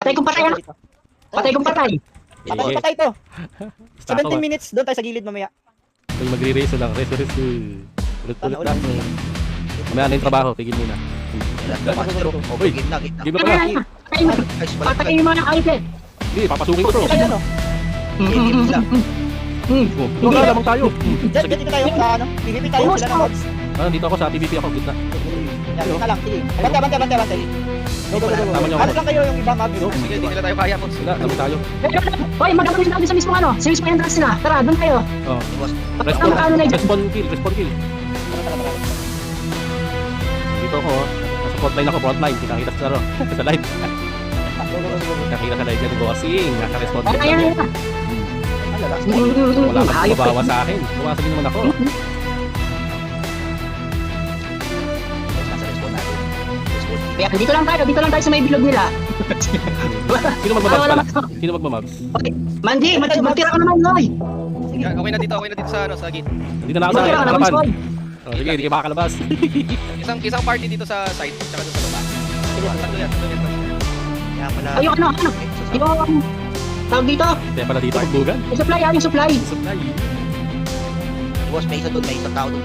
Patay kong patay, anak. Patay kong patay. Patay to. Saka 17 minutes, doon tayo sa gilid mamaya. Pag magre-race lang, race. Ulit-ulit lang. Mamaya na yung trabaho, tigil muna. Uy, give up na. Patay yung mga nakaitin. Hindi, papasukin ko to. Ay, ano? Hindi lamang tayo. Diyan dito tayo sa ano? PVP tayo sila ng mods. Dito ako sa PVP ako, gitna. Yan, dito lang. Sige. Bantay. Go. Tama niyo ako. Ano lang kayo yung iba mods? Sige, hindi nila tayo kaya po. Wala, lamang tayo. Hoy, magkakaroon natin sa mismo ano? Sa mismo entrance nila. Tara, doon tayo. Oh. Respawn Respawn kill. Dito ako, nasa frontline ako, frontline. Kita sa laro. Sa live. Nakita sa live yan, bossing. Naka-respawn kill. Ayan. Wala kang mababawa sa akin. Lumasag din naman ako. Kaya dito lang tayo sa may bilog nila. Sino magmamabs pala? Sino magmamabs? Okay. Mandi, magtira ka naman, Noy. Okay na dito sa ano, sa gate. Dito na ako sa Magtira ka naman, harapan. Soy. Sige, hindi ka makakalabas. Isang party dito sa side, tsaka doon sa baba. Tatlo yan. Ayun, ano? Yung tawag dito. Kaya pala dito, pagbugan. Yung supply. Supply. Boss, may isang tao doon.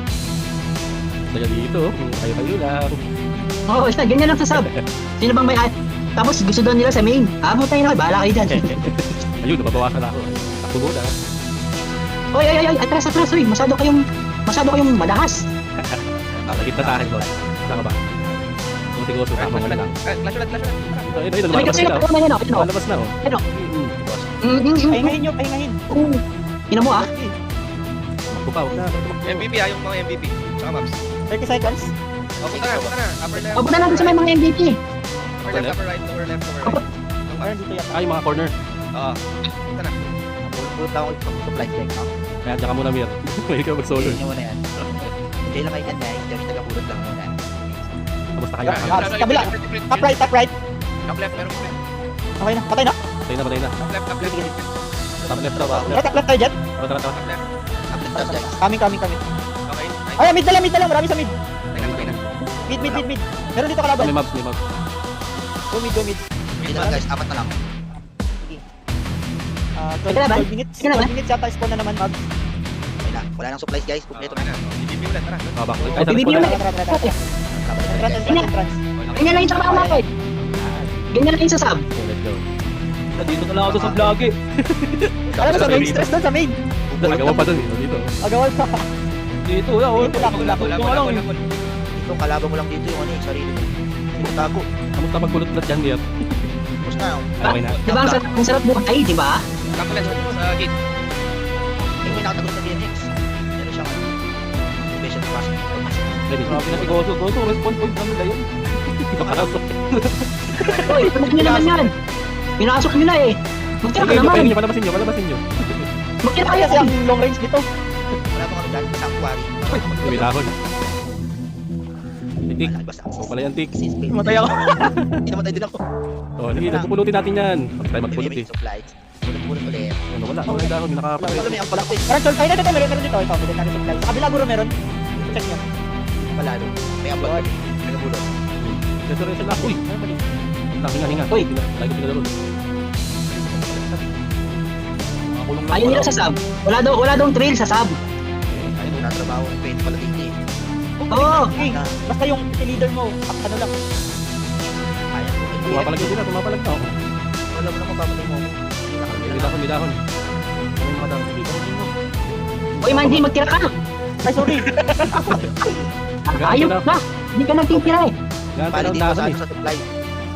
Kaya dito, kayo lang. Oo, basta ganyan lang sa sub. Sino bang may tapos gusto doon nila sa main. Tayo na, bahala kayo dyan. Ayun, nababawasan na ako. Takbo muna. Oy, atras, oy. Masyado kayong madahas. Nakikita sa akin, boss. Saan ka ba? Kung tigoso, tama mo na lang. Flash ulit. Ito, lumalabas sila. Lumalabas na, oh. Ano? Pahingahin. Ina mo ah. Magpupaw na. MVP yung mga MVP. Tsaka maps. 30 seconds. Okay, punta na. Upper left. Papunta na doon sa may mga MVP. Upper left, upper right, lower left, lower right. Ayun, dito yan. Yung mga corner. Oo. Punta na. Pulot lang ako yung supply check, no? Kaya dyan ka muna, Mir. May ikaw mag-solo. Hindi nyo muna yan. Hindi lang kayo yan, guys. Diyan yung taga-pulot lang muna. Kamusta kayo? Kabila. Top right. Top left, meron ko. Okay na, patay na. Patay na. Top left. Top left na ba? Top left tayo dyan. Tara. Top left. Update tayo, guys. Coming. Okay. Ay, mid na lang. Marami sa mid. Okay na. Mid. Meron dito kalaban. May mobs. Go mid. Hindi naman, guys. Apat na lang. 12 minutes. 12 minutes yata spawn na naman, Mag. Okay na. Wala nang supplies, guys. Kompleto Okay na. na. MVP ulit, tara. Back. Oh, PVP ulit. Entrance. Ganyan lang yung trabaho natin. Ganyan lang yung sa sub. Let's go. Dito na lang ako sa vlog eh. Alam mo sa main, stress doon sa main. Nagawa pa dun. Dito. Agawal pa. Dito na ako. Wala. Itong kalaban mo lang dito yung ano yung sarili mo. Yung tago. Kamusta magkulot na dyan, Mir? Tapos na. Okay na. Diba ang sarap buhay, diba? Top left sa gate. May nakatagot sa BMX. Meron siyang ano. Motivation pass. Ready. Grabe na si Goso. Goso, respawn point namin na yun. Uy, tunog nyo naman yan. Pinasok nyo na eh. Magtira ka naman. Palabasin nyo. Magtira Kaya kayo. kasi ang long range dito. Wala pa kami dyan. Sanctuary. May dahon. Tik. Basta. O pala yan, tik. Matay ako. Hindi naman tayo din ako. O, sige, pupulutin natin yan. Tapos tayo magpulot May eh. supplies. Pulot ulit. Ano, wala yung dahon. Nakapatay. Alam mo yung palaktik. Parang sol tayo dito. Meron dito. Ito, meron natin supply. Sa kabila guro meron. Check nyo. Palalo. May ambag. Nagabulot. Resurrection na. Uy! Hinga. Uy. Lagi ko pinalaro. Ayun nila sa sub. Wala daw trail sa sub. Ayun, natrabaho ng pwede pala dito eh. Oo. Okay. Basta yung leader mo, ano lang. Ayan. Tumapalag na sila. Tumapalag na. Wala mo naman papatay mo. Hindi na kami May dahon. Ano yung mga dahon? Sige, gawin mo. Uy, Mandi, magtira ka. Ay, sorry. Ayok na. Hindi ka nagtitira eh. Ganito Pali lang dito dahon sa, eh. sa supply.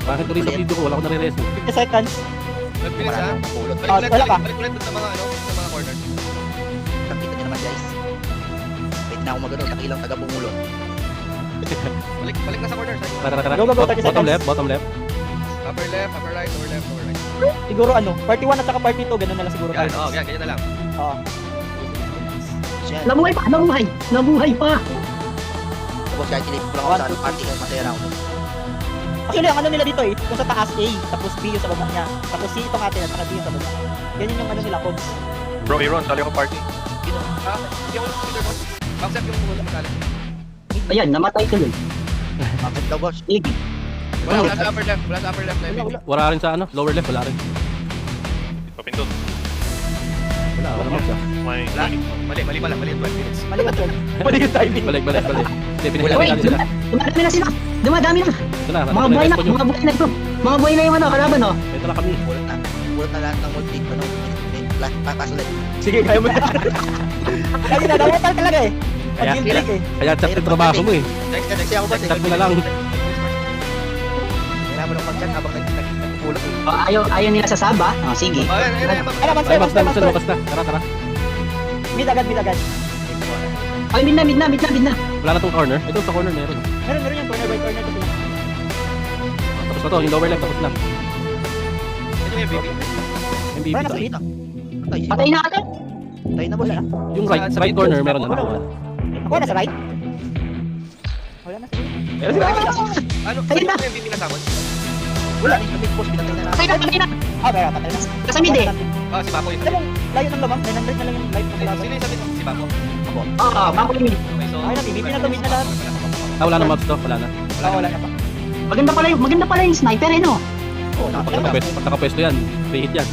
Bakit tuloy sa video ko? Wala ko nare-rest. 50 seconds. 12 minutes Wala ha. nang pulot. Wala pa. Balik ulit dun sa mga corner. Nakita niyo naman guys. Wait na ako magano. Nakilang taga bumulot. Balik na sa corner. Tara. Go, 30 seconds. Bottom left. Upper left, upper right, lower left, lower right. Siguro ano, party 1 at saka party 2, ganun na lang siguro tayo. Yan, ganyan na lang. Oo. So yan. Nabuhay pa. Tapos kahit tinip ko lang ako sa ano, party. Masaya na ako. Actually, ang ano nila dito eh, kung sa taas A, tapos B yung sa baba niya. Tapos C itong atin at saka B yung sa baba. Ganyan yung ano nila, codes. Bro, Aaron, sali ako party. Hindi ako leader boss. Accept yung wala magalit. Ayan, namatay tuloy. Bakit daw boss? Sige. Wala sa upper left. Wala sa upper left. Wala, wala. Wala rin sa ano, lower left, wala rin. Papindot. Wala maps ah. May... Wala. Mali pala. Mali 12 minutes. Mali ba, Tol? Mali yung timing. Balik. Hindi, Wait, pinahirapan natin sila. dumadami na sila. Dumadami na. Ito na, Mga buhay na, respawn yung- mga buhay na ito. Mga buhay na yung ano, kalaban oh. Ito na kami. Pulot na lahat ng multi, ano, pass ulit. Sige, kaya mo na. Lagi na, nawatal talaga eh. Kaya- Pag-game break eh. Kaya chat yung trabaho mo eh. Kasi ako ba, Chat mo na lang. kailangan mo nang mag-chat habang nagpupulot eh. Oh, ayaw nila sa saba. Oh, sige. Ayun. Ay, Ay, maps na, lukas na. Tara. Mid agad. Ay, mid na. Wala na tong corner. Ito sa corner meron. Meron yung corner by corner. Ito lang. Tapos na to, yung lower left tapos na. Ito yung MVP. MVP Wala na to. sa mid. Patay na ata. Tayo na boss. Yung right corner meron na. Ako nasa right. Wala na sa mid. Meron sila. Ano? Ayun na. Ano yung MVP na sakot? Wala rin kami boss, pinatay na Patay natin. na. Ah, kaya patay na. Sa mid eh. Ah, si Bakoy. Alam mo, layo ng lamang. 900 na lang yung life ng kalaban. Sino yung sabi si Bako? Oo, mapo yung mid. Okay, so... Ay, na, MVP na to, mid na lahat. Ah, wala na maps to. Wala na. Wala na pa. Maganda pala yung sniper eh no. Oo, Pag nakapwesto yan, free hit yan.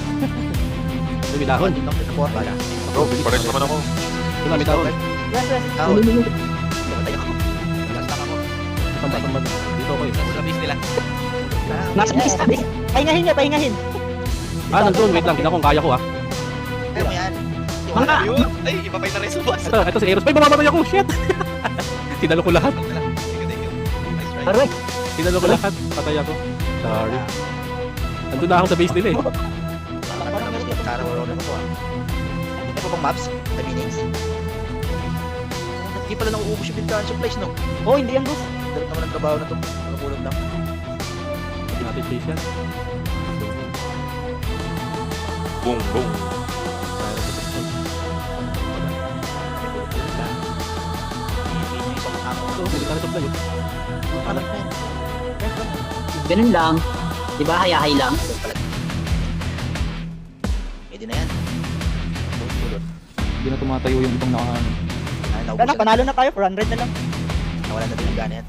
Ito may dahon. Dito sa porta. Bro, pares naman ako. Ito na, may dahon. Yes. Tawad. Tumatay ako. Last lang ako. Samba. Dito ako eh. Sa base nila. Nasa base na. Pahingahin. Ah, nandun. Wait lang. Tignan kung kaya ko ah. Pero mo yan. Mga, Ayun! Ay, iba pa yung na-rin sa boss. Ito si Eros. Ay, mamamatay ako. Shit! Tinalo ko lahat. Thank you. Nice try. aray. Tinalo ko lahat. Patay ako. Sorry. Nandun na ako sa base nila eh. Kara wala na ako ah. Ano pa bang maps? 5 minutes? Hindi pala nauubos yung bintahan supplies, no? Oh, hindi yan, boss. Dalit naman ang trabaho na to. Nakapulog lang. Hindi natin chase yan. Boom. Ito, military supply eh. Alam na yan. Ganun lang. Diba, hayahay lang. Pwede na yan. Hindi na tumatayo yung ibang nakaano. Wala na, panalo na tayo. 400 na lang. Nawalan na din ang gana yan.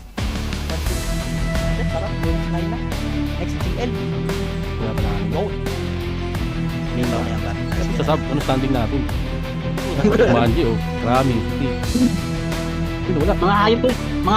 Sarap, bonus na. Next GL. Wala pa na. Yung taon na yan ba? Sa sub, ano standing natin? Manji oh. Maraming. Wala. Mga hayop eh. Mga